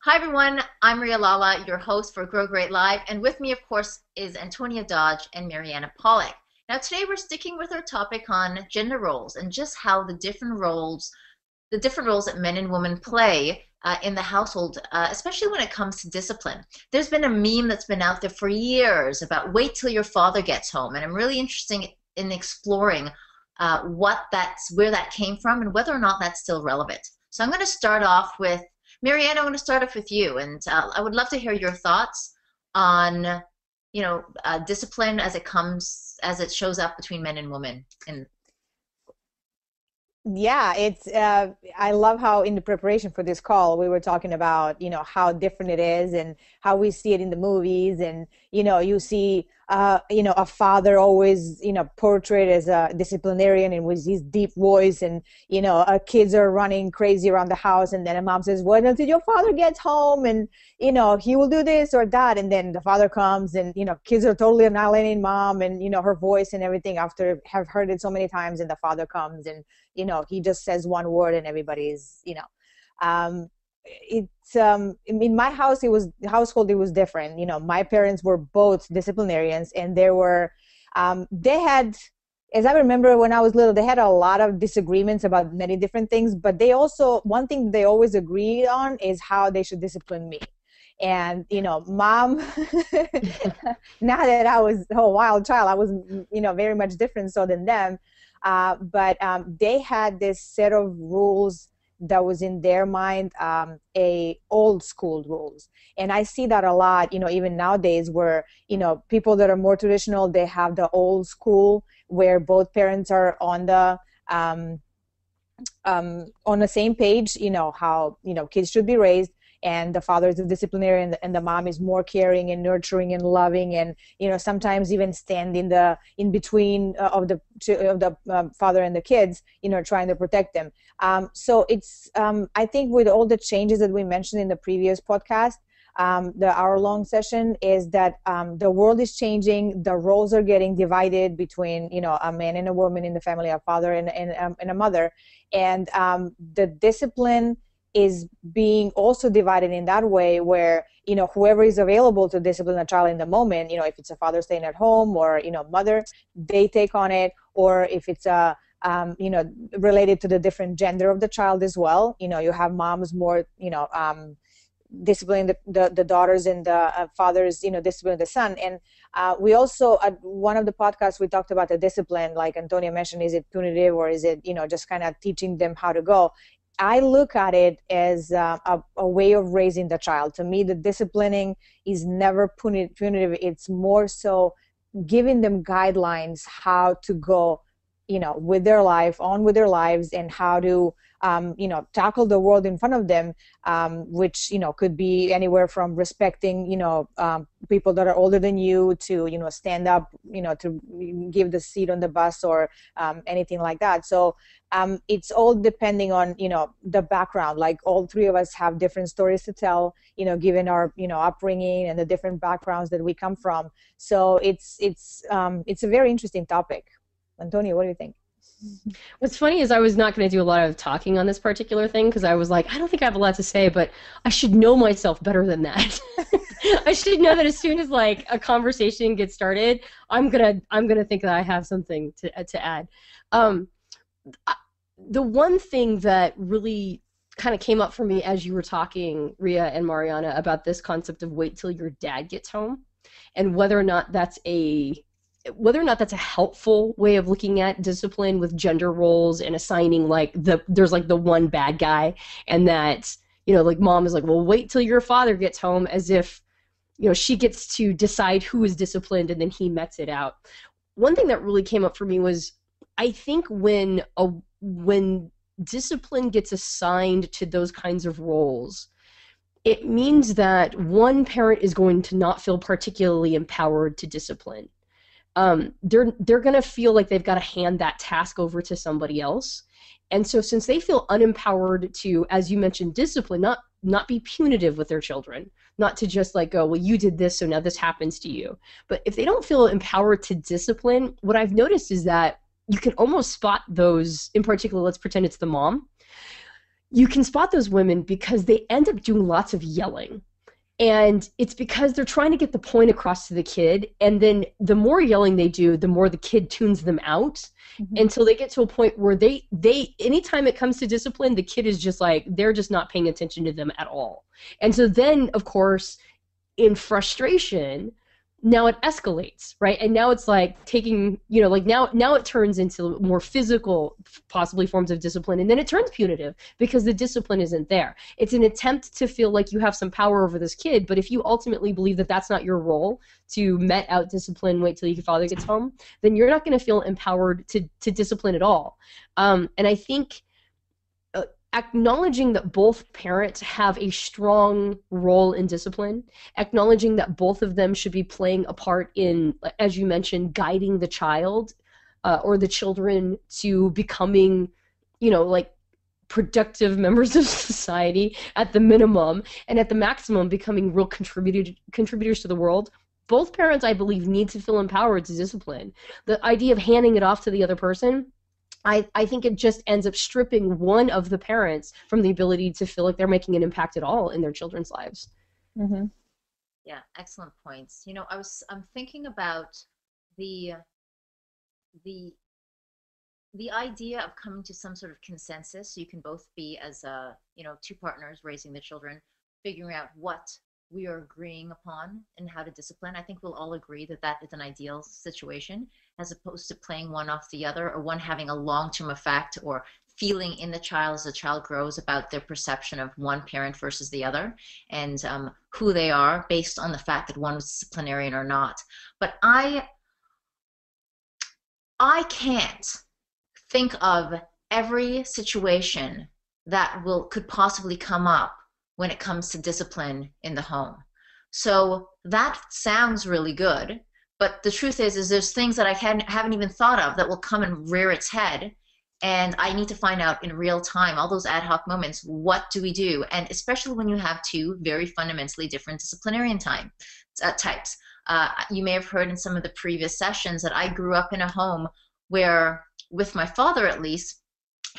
Hi everyone, I'm Ria Lala, your host for Grow Great Live, and with me, of course, is Antonia Dodge and Mariana Pollock. Now, today we're sticking with our topic on gender roles and just how the different roles that men and women play in the household, especially when it comes to discipline. There's been a meme that's been out there for years about wait till your father gets home, and I'm really interested in exploring where that came from and whether or not that's still relevant. So I'm going to start off with Marianne, I want to start off with you, and I would love to hear your thoughts on, discipline as it shows up between men and women. And Yeah, it's I love how in the preparation for this call we were talking about, how different it is and how we see it in the movies, and you see a father always, portrayed as a disciplinarian and with his deep voice, and kids are running crazy around the house, and then a mom says, "Well, until your father gets home, and he will do this or that," and then the father comes, and kids are totally annihilating mom, and her voice and everything after have heard it so many times, and the father comes, and he just says one word and everybody's, it's in my household it was different. My parents were both disciplinarians, and they had, as I remember when I was little, they had a lot of disagreements about many different things, but one thing they always agreed on is how they should discipline me. And mom, now that I was a wild child, I was very much different so than them. But they had this set of rules that was in their mind, a old school rules. And I see that a lot, even nowadays, where, people that are more traditional, they have the old school where both parents are on the same page, how, kids should be raised. And the father is a disciplinarian, and the mom is more caring and nurturing and loving, and sometimes even stand in between of the father and the kids, trying to protect them. So it's I think with all the changes that we mentioned in the previous podcast, the hour-long session, is that the world is changing. The roles are getting divided between a man and a woman in the family, a father and a mother, and the discipline is being also divided in that way where, whoever is available to discipline a child in the moment, if it's a father staying at home or, mother, they take on it, or if it's related to the different gender of the child as well. You have moms more, disciplining the daughters, and the fathers, disciplining the son. And we also, at one of the podcasts, we talked about the discipline, like Antonia mentioned, is it punitive or is it, just kind of teaching them how to go? I look at it as a way of raising the child. To me, the disciplining is never punitive. It's more so giving them guidelines how to go, with their life, on with their lives, and how to, tackle the world in front of them, which, could be anywhere from respecting, people that are older than you to, stand up, to give the seat on the bus, or anything like that. So it's all depending on, the background. Like all three of us have different stories to tell, given our, upbringing and the different backgrounds that we come from. So it's a very interesting topic. Antonio, what do you think? What's funny is I was not going to do a lot of talking on this particular thing because I was like, I don't think I have a lot to say, but I should know myself better than that. I should know that as soon as like a conversation gets started, I'm gonna think that I have something to add. The one thing that really kind of came up for me as you were talking, Ria and Mariana, about this concept of wait till your dad gets home, and whether or not that's a helpful way of looking at discipline with gender roles and assigning there's the one bad guy, and that like mom is like, well, wait till your father gets home, as if she gets to decide who is disciplined and then he mets it out. One thing that really came up for me was, I think when discipline gets assigned to those kinds of roles, it means that one parent is going to not feel particularly empowered to discipline. They're going to feel like they've got to hand that task over to somebody else. And so since they feel unempowered to, as you mentioned, discipline, not be punitive with their children, not to just like go, well, you did this, so now this happens to you. But if they don't feel empowered to discipline, what I've noticed is that you can almost spot those, in particular, let's pretend it's the mom. you can spot those women because they end up doing lots of yelling. And it's because they're trying to get the point across to the kid. And then the more yelling they do, the more the kid tunes them out until they get to a point where they anytime it comes to discipline, the kid is just like, they're just not paying attention to them at all. And so then, of course, in frustration, now it escalates, right? And now it's like taking, like now it turns into more physical, possibly forms of discipline, and then it turns punitive because the discipline isn't there. It's an attempt to feel like you have some power over this kid, but if you ultimately believe that that's not your role, to met out discipline, wait till your father gets home, then you're not going to feel empowered to discipline at all. And I think acknowledging that both parents have a strong role in discipline, acknowledging that both of them should be playing a part in, as you mentioned, guiding the child or the children to becoming, like productive members of society at the minimum, and at the maximum becoming real contributors to the world. Both parents, I believe, need to feel empowered to discipline. The idea of handing it off to the other person, I think it just ends up stripping one of the parents from the ability to feel like they're making an impact at all in their children's lives. Mm-hmm. Yeah, excellent points. I'm thinking about the idea of coming to some sort of consensus, so you can both be as two partners raising the children, figuring out what we are agreeing upon and how to discipline. I think we'll all agree that that is an ideal situation, as opposed to playing one off the other, or one having a long-term effect or feeling in the child as the child grows about their perception of one parent versus the other, and who they are based on the fact that one was disciplinarian or not. But I can't think of every situation that could possibly come up when it comes to discipline in the home. So that sounds really good, but the truth is there's things that I haven't even thought of that will come and rear its head, and I need to find out in real time, all those ad hoc moments, what do we do? And especially when you have two very fundamentally different disciplinarian types. You may have heard in some of the previous sessions that I grew up in a home where, with my father at least,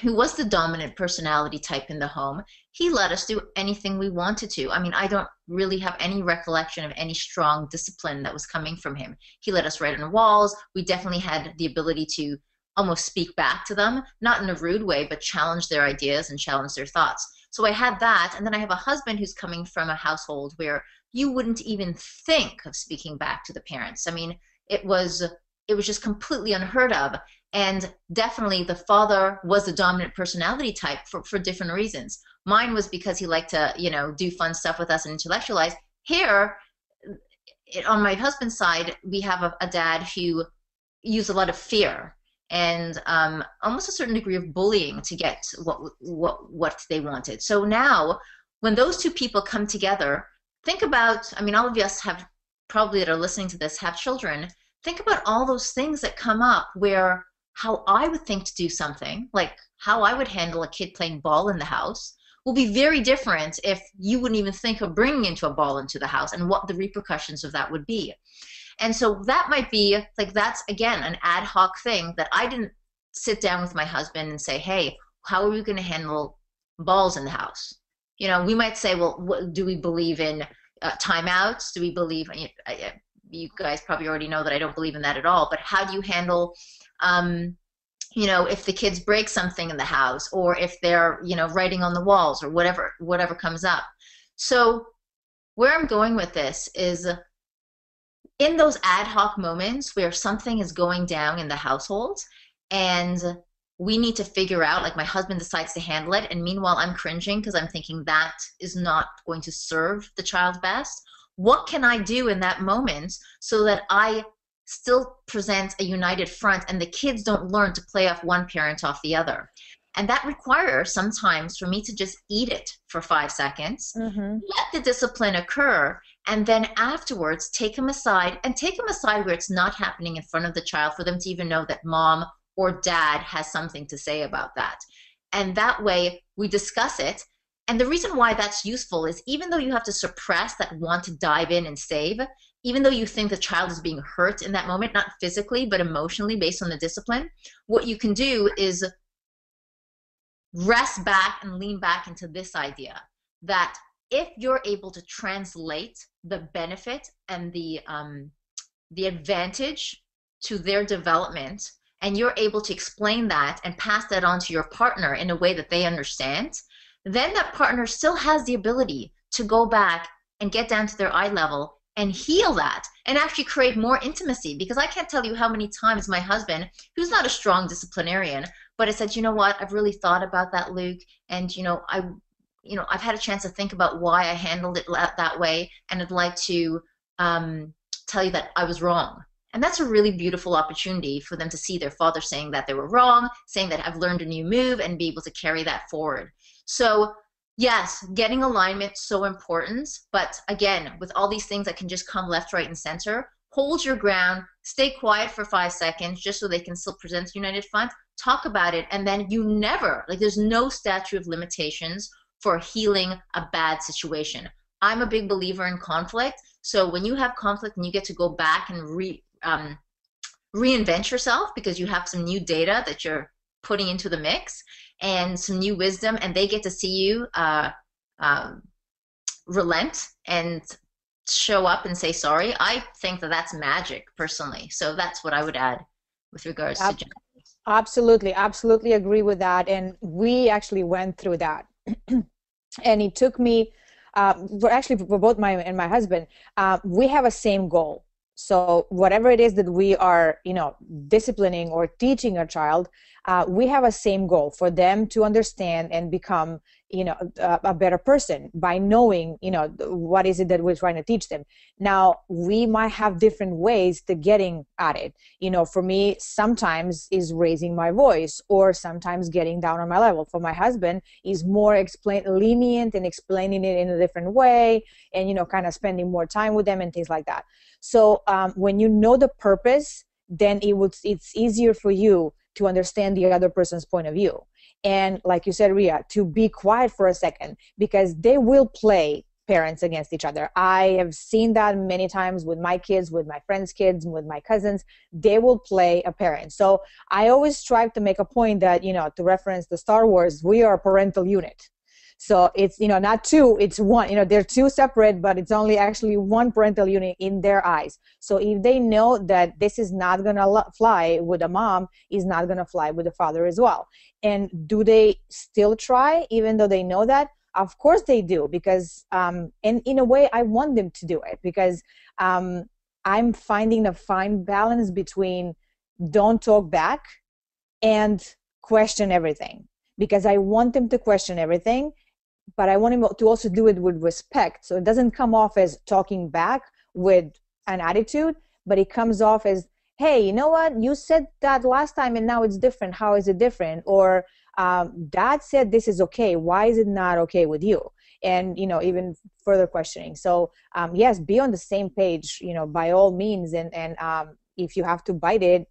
who was the dominant personality type in the home, he let us do anything we wanted to. I mean, I don't really have any recollection of any strong discipline that was coming from him. He let us write on walls. We definitely had the ability to almost speak back to them, not in a rude way, but challenge their ideas and challenge their thoughts. So I had that, and then I have a husband who's coming from a household where you wouldn't even think of speaking back to the parents. I mean, it was just completely unheard of. And definitely the father was the dominant personality type for different reasons. Mine was because he liked to, do fun stuff with us and intellectualize. Here, on my husband's side, we have a dad who used a lot of fear and almost a certain degree of bullying to get what they wanted. So now, when those two people come together, think about, I mean, all of us have probably that are listening to this have children. Think about all those things that come up where how I would think to do something, like how I would handle a kid playing ball in the house, will be very different if you wouldn't even think of bringing a ball into the house, and what the repercussions of that would be. And so that might be, like, that's, again, an ad hoc thing that I didn't sit down with my husband and say, hey, how are we going to handle balls in the house? We might say, well, do we believe in timeouts? Do we believe, you guys probably already know that I don't believe in that at all, but how do you handle if the kids break something in the house, or if they're, writing on the walls, or whatever comes up. So where I'm going with this is, in those ad hoc moments where something is going down in the household and we need to figure out, like my husband decides to handle it, and meanwhile I'm cringing because I'm thinking that is not going to serve the child best. What can I do in that moment so that I still present a united front and the kids don't learn to play off one parent off the other? And that requires sometimes for me to just eat it for 5 seconds, let the discipline occur, and then afterwards take them aside, and take them aside where it's not happening in front of the child, for them to even know that mom or dad has something to say about that. And that way we discuss it. And the reason why that's useful is, even though you have to suppress that want to dive in and save, even though you think the child is being hurt in that moment, not physically, but emotionally based on the discipline, what you can do is rest back and lean back into this idea that if you're able to translate the benefit and the advantage to their development, and you're able to explain that and pass that on to your partner in a way that they understand, then that partner still has the ability to go back and get down to their eye level and heal that and actually create more intimacy. Because I can't tell you how many times my husband, who's not a strong disciplinarian, but I said, you know what, I've really thought about that, Luke, and I've had a chance to think about why I handled it that way, and I'd like to tell you that I was wrong. And that's a really beautiful opportunity for them to see their father saying that they were wrong, saying that I've learned a new move, and be able to carry that forward. So yes, getting alignment so important, but again, with all these things that can just come left, right, and center, hold your ground, stay quiet for 5 seconds just so they can still present united front, talk about it, and then you never, like there's no statute of limitations for healing a bad situation. I'm a big believer in conflict, so when you have conflict and you get to go back and reinvent yourself because you have some new data that you're putting into the mix and some new wisdom, and they get to see you relent and show up and say sorry, I think that that's magic personally. So that's what I would add with regards to gender. Absolutely, absolutely agree with that. And we actually went through that. And it took me, for both my and my husband, we have a same goal. So whatever it is that we are, disciplining or teaching a child, we have a same goal for them to understand and become, a better person by knowing, what is it that we're trying to teach them. Now, we might have different ways to getting at it. For me, sometimes is raising my voice, or sometimes getting down on my level. For my husband, is more lenient and explaining it in a different way, and, kind of spending more time with them and things like that. So when you know the purpose, then it's easier for you to understand the other person's point of view. And like you said, Ria, to be quiet for a second, because they will play parents against each other. I have seen that many times with my kids, with my friends' kids, and with my cousins. They will play a parent. So I always strive to make a point that, to reference the Star Wars, we are a parental unit. So it's, not two, it's one. They're two separate, but it's only actually one parental unit in their eyes. So if they know that this is not going to fly with a mom, is not going to fly with the father as well. And do they still try, even though they know that? Of course they do, because, and in a way, I want them to do it, because I'm finding a fine balance between don't talk back and question everything, because I want them to question everything, but I want him to also do it with respect. So it doesn't come off as talking back with an attitude, but it comes off as, hey, you know what? You said that last time and now it's different. How is it different? Or Dad said this is okay. Why is it not okay with you? And, even further questioning. So yes, be on the same page, by all means. And if you have to bite it,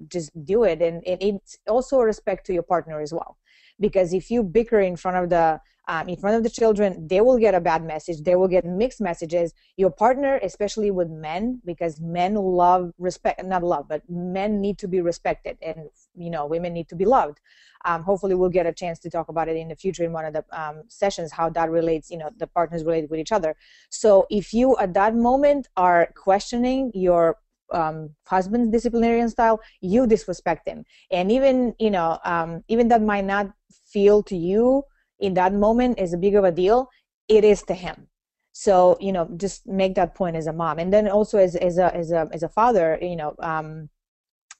just do it. And it's also a respect to your partner as well. Because if you bicker in front of the children, they will get a bad message. They will get mixed messages. Your partner, especially with men, because men but men need to be respected, and women need to be loved. Hopefully, we'll get a chance to talk about it in the future in one of the sessions, how that relates. The partners relate with each other. So if you at that moment are questioning your husband's disciplinarian style, you disrespect him, and even even that might not feel to you in that moment as a big of a deal, it is to him. So just make that point as a mom, and then also as a father,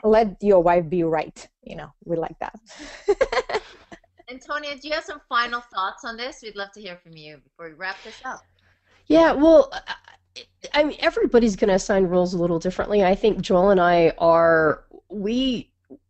let your wife be right. We like that. Antonia, do you have some final thoughts on this? We'd love to hear from you before we wrap this up. Yeah, well, I mean, everybody's going to assign roles a little differently. I think Joel and I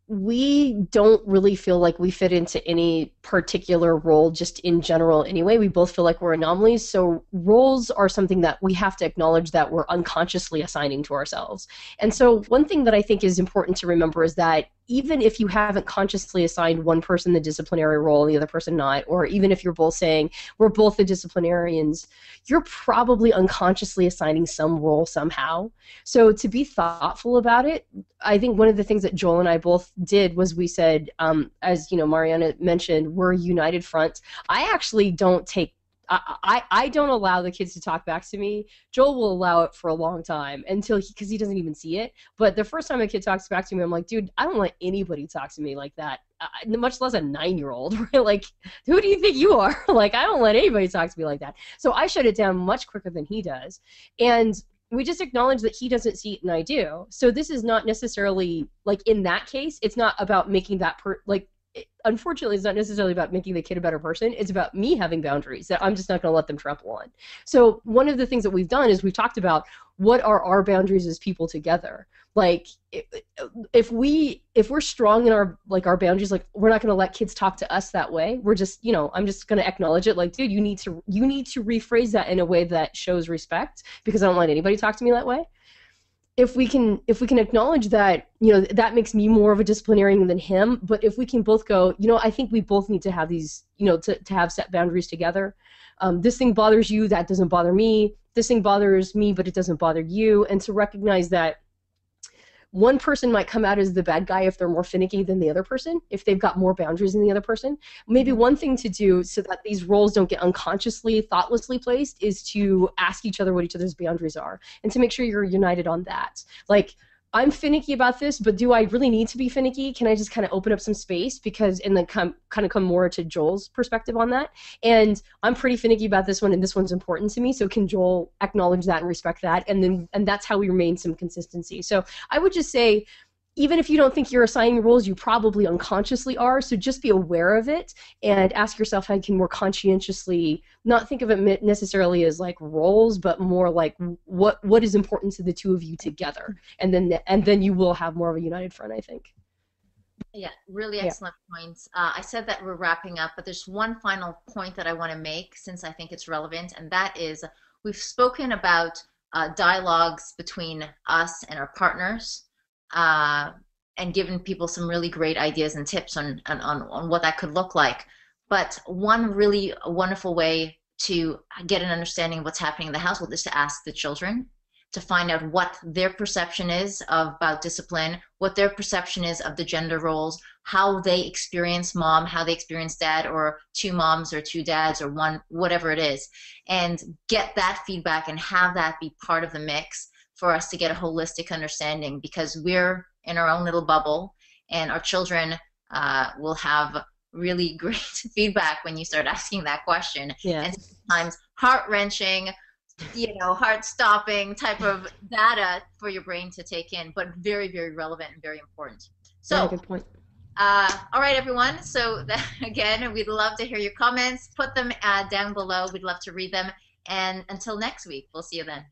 we don't really feel like we fit into any particular role just in general anyway. We both feel like we're anomalies. So roles are something that we have to acknowledge that we're unconsciously assigning to ourselves. And so one thing that I think is important to remember is that even if you haven't consciously assigned one person the disciplinary role and the other person not, or even if you're both saying we're both the disciplinarians, you're probably unconsciously assigning some role somehow. So to be thoughtful about it, I think one of the things that Joel and I both did was we said, as Mariana mentioned, we're a united front. I actually don't take I don't allow the kids to talk back to me. Joel will allow it for a long time because he doesn't even see it. But the first time a kid talks back to me, I'm like, dude, I don't let anybody talk to me like that, much less a 9-year-old. Right? Like, who do you think you are? Like, I don't let anybody talk to me like that. So I shut it down much quicker than he does. And we just acknowledge that he doesn't see it and I do. So this is not necessarily, like, in that case, it's not about making that unfortunately, it's not necessarily about making the kid a better person. It's about me having boundaries that I'm just not going to let them trample on. So one of the things that we've done is we've talked about what are our boundaries as people together. Like, if we're strong in our boundaries, like, we're not going to let kids talk to us that way. We're just, I'm just going to acknowledge it. Like, dude, you need to rephrase that in a way that shows respect, because I don't let anybody talk to me that way. If we can acknowledge that, that makes me more of a disciplinarian than him, but if we can both go, I think we both need to have these, to have set boundaries together. This thing bothers you, that doesn't bother me. This thing bothers me, but it doesn't bother you. And to recognize that one person might come out as the bad guy if they're more finicky than the other person, if they've got more boundaries than the other person. Maybe one thing to do so that these roles don't get unconsciously, thoughtlessly placed is to ask each other what each other's boundaries are and to make sure you're united on that. Like, I'm finicky about this, but do I really need to be finicky? Can I just kind of open up some space? And then kind of come more to Joel's perspective on that. And I'm pretty finicky about this one, and this one's important to me. So can Joel acknowledge that and respect that? And that's how we remain some consistency. So I would just say, even if you don't think you're assigning roles, you probably unconsciously are. So just be aware of it and ask yourself how you can more conscientiously not think of it necessarily as like roles, but more like what is important to the two of you together. And then you will have more of a united front, I think. Yeah, really excellent points. I said that we're wrapping up, but there's one final point that I want to make since I think it's relevant, and that is we've spoken about dialogues between us and our partners. And given people some really great ideas and tips on what that could look like. But one really wonderful way to get an understanding of what's happening in the household is to ask the children, to find out what their perception is about discipline, what their perception is of the gender roles, how they experience mom, how they experience dad, or two moms or two dads or one, whatever it is, and get that feedback and have that be part of the mix for us to get a holistic understanding, because we're in our own little bubble, and our children will have really great feedback when you start asking that question. Yeah. And sometimes heart-wrenching, heart-stopping type of data for your brain to take in, but very, very relevant and very important. So, yeah, good point. All right, everyone. So again, we'd love to hear your comments. Put them down below. We'd love to read them. And until next week, we'll see you then.